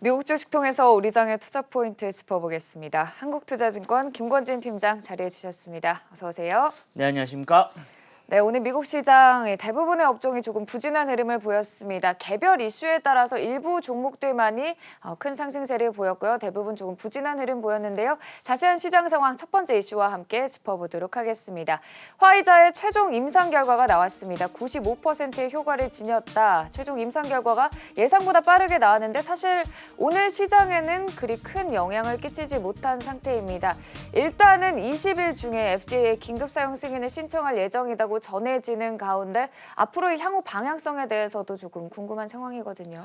미국 주식 통해서 우리 장의 투자 포인트 짚어보겠습니다. 한국투자증권 김권진 팀장 자리해 주셨습니다. 어서 오세요. 네, 안녕하십니까? 네, 오늘 미국 시장 대부분의 업종이 조금 부진한 흐름을 보였습니다. 개별 이슈에 따라서 일부 종목들만이 큰 상승세를 보였고요. 대부분 조금 부진한 흐름 보였는데요. 자세한 시장 상황 첫 번째 이슈와 함께 짚어보도록 하겠습니다. 화이자의 최종 임상 결과가 나왔습니다. 95%의 효과를 지녔다. 최종 임상 결과가 예상보다 빠르게 나왔는데 사실 오늘 시장에는 그리 큰 영향을 끼치지 못한 상태입니다. 일단은 20일 중에 FDA 긴급 사용 승인을 신청할 예정이라고 전해지는 가운데 앞으로의 향후 방향성에 대해서도 조금 궁금한 상황이거든요.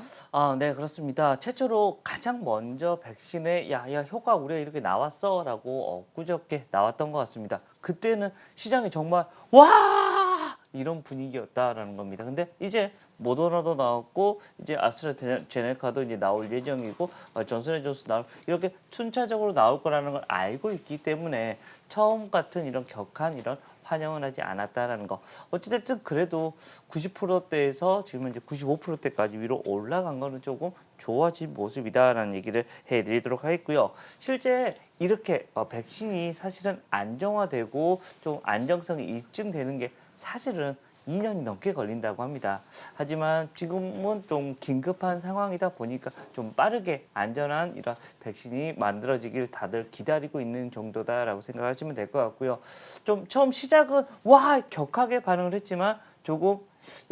네, 그렇습니다. 최초로 가장 먼저 백신의 야 효과 우리가 이렇게 나왔어라고 엊그저께 나왔던 것 같습니다. 그때는 시장이 정말 와 이런 분위기였다라는 겁니다. 근데 이제 모더나도 나왔고 이제 아스트라제네카도 이제 나올 예정이고 존슨앤존슨 나올 이렇게 순차적으로 나올 거라는 걸 알고 있기 때문에 처음 같은 이런 격한 이런 환영은 하지 않았다라는 거. 어찌됐든 그래도 90%대에서 지금 이제 95%대까지 위로 올라간 거는 조금 좋아진 모습이다라는 얘기를 해드리도록 하겠고요. 실제 이렇게 백신이 사실은 안정화되고 좀 안정성이 입증되는 게 사실은 2년이 넘게 걸린다고 합니다. 하지만 지금은 좀 긴급한 상황이다 보니까 좀 빠르게 안전한 이런 백신이 만들어지길 다들 기다리고 있는 정도다라고 생각하시면 될 것 같고요. 좀 처음 시작은 와 격하게 반응을 했지만 조금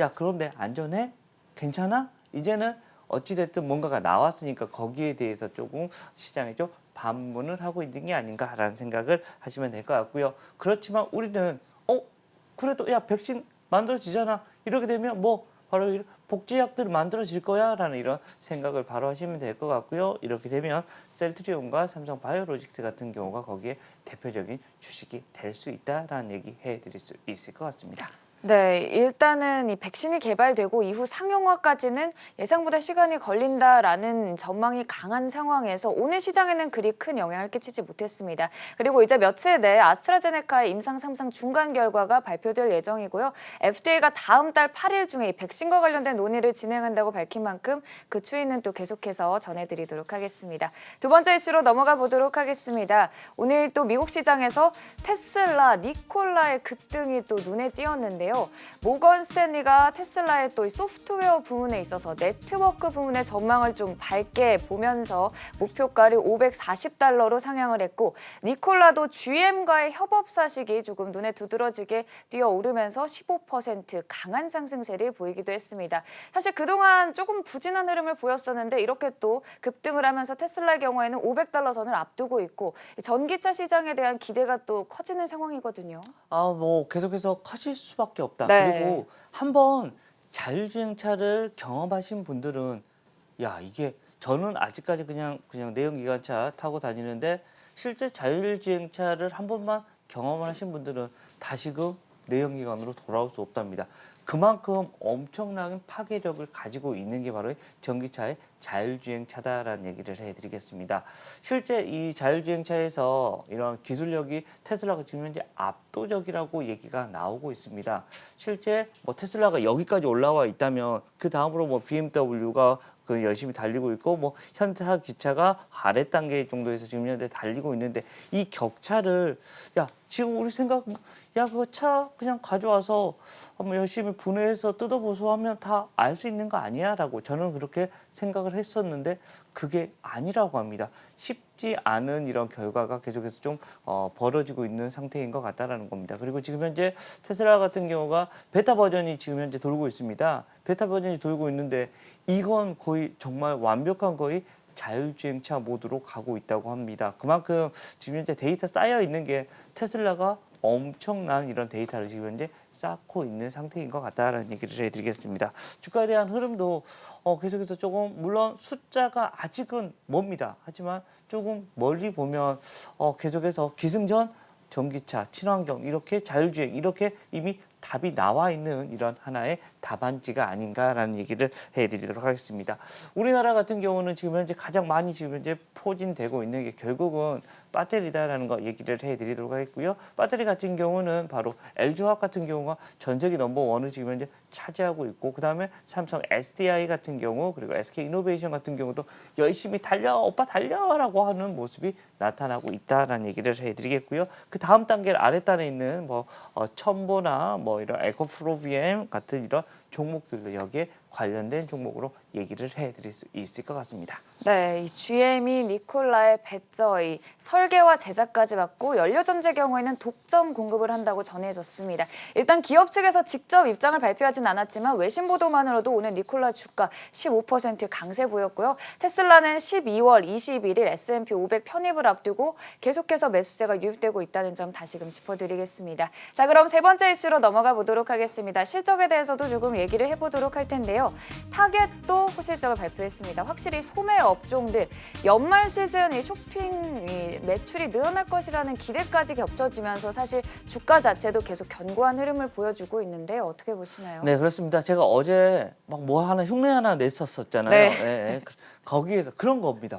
야 그런데 안전해? 괜찮아? 이제는 어찌됐든 뭔가가 나왔으니까 거기에 대해서 조금 시장에 좀 반문을 하고 있는 게 아닌가라는 생각을 하시면 될 것 같고요. 그렇지만 우리는 그래도 야 백신 만들어지잖아. 이렇게 되면 뭐 바로 이런 복제약들이 만들어질 거야 라는 이런 생각을 바로 하시면 될 것 같고요. 이렇게 되면 셀트리온과 삼성바이오로직스 같은 경우가 거기에 대표적인 주식이 될 수 있다라는 얘기 해드릴 수 있을 것 같습니다. 네, 일단은 이 백신이 개발되고 이후 상용화까지는 예상보다 시간이 걸린다라는 전망이 강한 상황에서 오늘 시장에는 그리 큰 영향을 끼치지 못했습니다. 그리고 이제 며칠 내에 아스트라제네카의 임상 3상 중간 결과가 발표될 예정이고요. FDA가 다음 달 8일 중에 이 백신과 관련된 논의를 진행한다고 밝힌 만큼 그 추이는 또 계속해서 전해드리도록 하겠습니다. 두 번째 이슈로 넘어가 보도록 하겠습니다. 오늘 또 미국 시장에서 테슬라, 니콜라의 급등이 또 눈에 띄었는데요. 모건 스탠리가 테슬라의 또 소프트웨어 부문에 있어서 네트워크 부문의 전망을 좀 밝게 보면서 목표가를 $540로 상향을 했고 니콜라도 GM과의 협업 사실이 조금 눈에 두드러지게 뛰어오르면서 15% 강한 상승세를 보이기도 했습니다. 사실 그동안 조금 부진한 흐름을 보였었는데 이렇게 또 급등을 하면서 테슬라의 경우에는 $500 선을 앞두고 있고 전기차 시장에 대한 기대가 또 커지는 상황이거든요. 뭐 계속해서 커질 수밖에 없다. 네. 그리고 한번 자율주행차를 경험하신 분들은 야 이게 저는 아직까지 그냥 내연기관차 타고 다니는데 실제 자율주행차를 한 번만 경험을 하신 분들은 다시금 내연기관으로 돌아올 수 없답니다. 그만큼 엄청난 파괴력을 가지고 있는 게 바로 전기차의 자율주행차다라는 얘기를 해드리겠습니다. 실제 이 자율주행차에서 이런 기술력이 테슬라가 지금 현재 압도적이라고 얘기가 나오고 있습니다. 실제 뭐 테슬라가 여기까지 올라와 있다면 그 다음으로 뭐 BMW가 열심히 달리고 있고 뭐 현대 기차가 아래 단계 정도에서 지금 현재 달리고 있는데 이 격차를 야 지금 우리 생각 야 그거 차 그냥 가져와서 한번 열심히 분해해서 뜯어보소 하면 다 알 수 있는 거 아니야? 라고 저는 그렇게 생각을 했었는데 그게 아니라고 합니다. 쉽지 않은 이런 결과가 계속해서 좀 벌어지고 있는 상태인 것 같다라는 겁니다. 그리고 지금 현재 테슬라 같은 경우가 베타 버전이 지금 현재 돌고 있습니다. 베타 버전이 돌고 있는데 이건 거의 정말 완벽한 거의 자율주행차 모드로 가고 있다고 합니다. 그만큼 지금 현재 데이터 쌓여 있는 게 테슬라가 엄청난 이런 데이터를 지금 현재 쌓고 있는 상태인 것 같다라는 얘기를 해드리겠습니다. 주가에 대한 흐름도 계속해서 조금 물론 숫자가 아직은 멉니다. 하지만 조금 멀리 보면 계속해서 기승전 전기차, 친환경 이렇게 자율주행 이렇게 이미 답이 나와 있는 이런 하나의 답안지가 아닌가라는 얘기를 해드리도록 하겠습니다. 우리나라 같은 경우는 지금 현재 가장 많이 지금 현재 포진되고 있는 게 결국은 배터리다라는 거 얘기를 해드리도록 하겠고요. 배터리 같은 경우는 바로 LG화학 같은 경우가 전 세계 넘버원을 지금 현재 차지하고 있고, 그 다음에 삼성 SDI 같은 경우, 그리고 SK이노베이션 같은 경우도 열심히 달려 오빠 달려라고 하는 모습이 나타나고 있다라는 얘기를 해드리겠고요. 그 다음 단계 아랫단에 있는 첨보나 이런 에코프로비엠 같은 이런 종목들도 여기에 관련된 종목으로 얘기를 해드릴 수 있을 것 같습니다. 네, 이 GM이 니콜라의 배터리 설계와 제작까지 맡고 연료전지 경우에는 독점 공급을 한다고 전해졌습니다. 일단 기업 측에서 직접 입장을 발표하진 않았지만 외신 보도만으로도 오늘 니콜라 주가 15% 강세 보였고요. 테슬라는 12월 21일 S&P 500 편입을 앞두고 계속해서 매수세가 유입되고 있다는 점 다시금 짚어드리겠습니다. 자, 그럼 세 번째 이슈로 넘어가 보도록 하겠습니다. 실적에 대해서도 조금 얘기를 해보도록 할 텐데요. 타겟도 호실적을 발표했습니다. 확실히 소매 업종들 연말 시즌 이 쇼핑 매출이 늘어날 것이라는 기대까지 겹쳐지면서 사실 주가 자체도 계속 견고한 흐름을 보여주고 있는데요. 어떻게 보시나요? 네, 그렇습니다. 제가 어제 흉내 하나 냈었잖아요. 네. 네, 거기에서 그런 겁니다.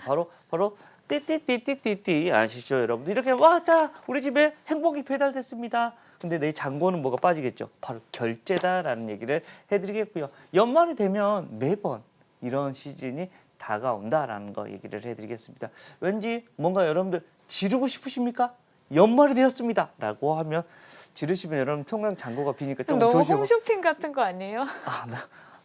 바로 띠띠띠띠띠띠 아시죠, 여러분? 이렇게 자, 우리 집에 행복이 배달됐습니다. 근데 내 잔고는 뭐가 빠지겠죠? 바로 결제다라는 얘기를 해드리겠고요. 연말이 되면 매번 이런 시즌이 다가온다라는 거 얘기를 해드리겠습니다. 왠지 뭔가 여러분들 지르고 싶으십니까? 연말이 되었습니다 라고 하면 지르시면 여러분 통장 잔고가 비니까 좀 너무 조심하고. 홈쇼핑 같은 거 아니에요?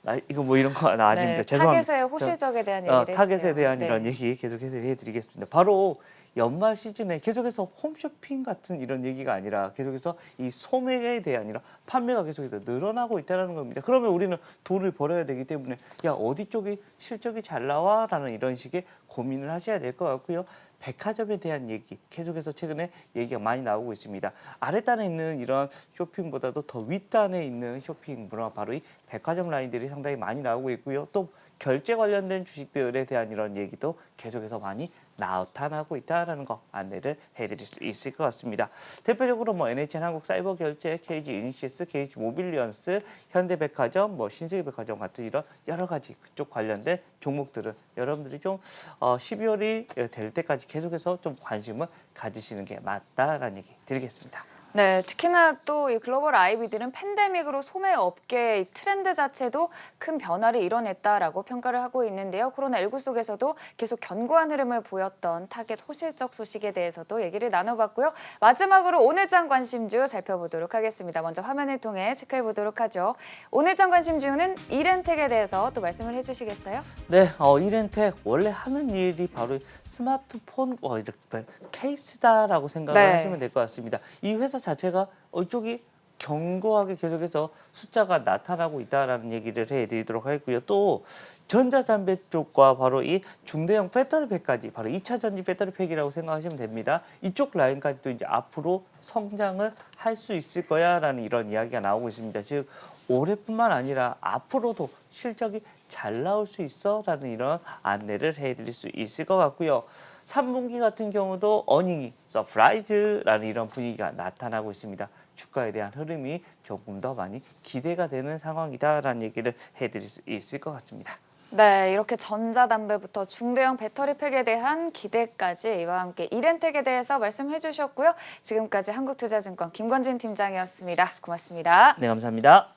나 이거 이런 거 아닙니다. 네, 죄송합니다. 타겟의 호실적에 대한 얘기를 타겟에 해주세요. 대한 네. 이런 얘기 계속해서 해드리겠습니다. 바로 연말 시즌에 계속해서 홈쇼핑 같은 이런 얘기가 아니라 계속해서 이 소매에 대한 이런 판매가 계속해서 늘어나고 있다는 겁니다. 그러면 우리는 돈을 벌어야 되기 때문에 야, 어디 쪽이 실적이 잘 나와? 라는 이런 식의 고민을 하셔야 될 것 같고요. 백화점에 대한 얘기 계속해서 최근에 얘기가 많이 나오고 있습니다. 아랫단에 있는 이런 쇼핑보다도 더 윗단에 있는 쇼핑 문화, 바로 이 백화점 라인들이 상당히 많이 나오고 있고요. 또 결제 관련된 주식들에 대한 이런 얘기도 계속해서 많이 나타나고 있다는 거 안내를 해드릴 수 있을 것 같습니다. 대표적으로 NHN 한국사이버결제, KG 이니시스, KG 모빌리언스, 현대백화점, 신세계백화점 같은 이런 여러 가지 그쪽 관련된 종목들은 여러분들이 좀 12월이 될 때까지 계속해서 좀 관심을 가지시는 게 맞다라는 얘기 드리겠습니다. 네, 특히나 또 이 글로벌 IB들은 팬데믹으로 소매 업계의 트렌드 자체도 큰 변화를 이뤄냈다라고 평가를 하고 있는데요. 코로나19 속에서도 계속 견고한 흐름을 보였던 타겟 호실적 소식에 대해서도 얘기를 나눠봤고요. 마지막으로 오늘장 관심주 살펴보도록 하겠습니다. 먼저 화면을 통해 체크해 보도록 하죠. 오늘장 관심주는 이렌텍에 대해서 또 말씀을 해주시겠어요? 네, 이렌텍 원래 하는 일이 바로 스마트폰 이렇게 케이스다라고 생각을 네. 하시면 될 것 같습니다. 이 회사 자체가 이쪽이 견고하게 계속해서 숫자가 나타나고 있다라는 얘기를 해드리도록 하겠고요. 또 전자담배 쪽과 바로 이 중대형 배터리팩까지 바로 2차 전지 배터리팩이라고 생각하시면 됩니다. 이쪽 라인까지도 이제 앞으로 성장을 할 수 있을 거야라는 이런 이야기가 나오고 있습니다. 즉 올해뿐만 아니라 앞으로도 실적이 잘 나올 수 있어라는 이런 안내를 해드릴 수 있을 것 같고요. 3분기 같은 경우도 어닝이 서프라이즈라는 이런 분위기가 나타나고 있습니다. 주가에 대한 흐름이 조금 더 많이 기대가 되는 상황이다라는 얘기를 해드릴 수 있을 것 같습니다. 네, 이렇게 전자담배부터 중대형 배터리팩에 대한 기대까지 이와 함께 이렌텍에 대해서 말씀해 주셨고요. 지금까지 한국투자증권 김건진 팀장이었습니다. 고맙습니다. 네, 감사합니다.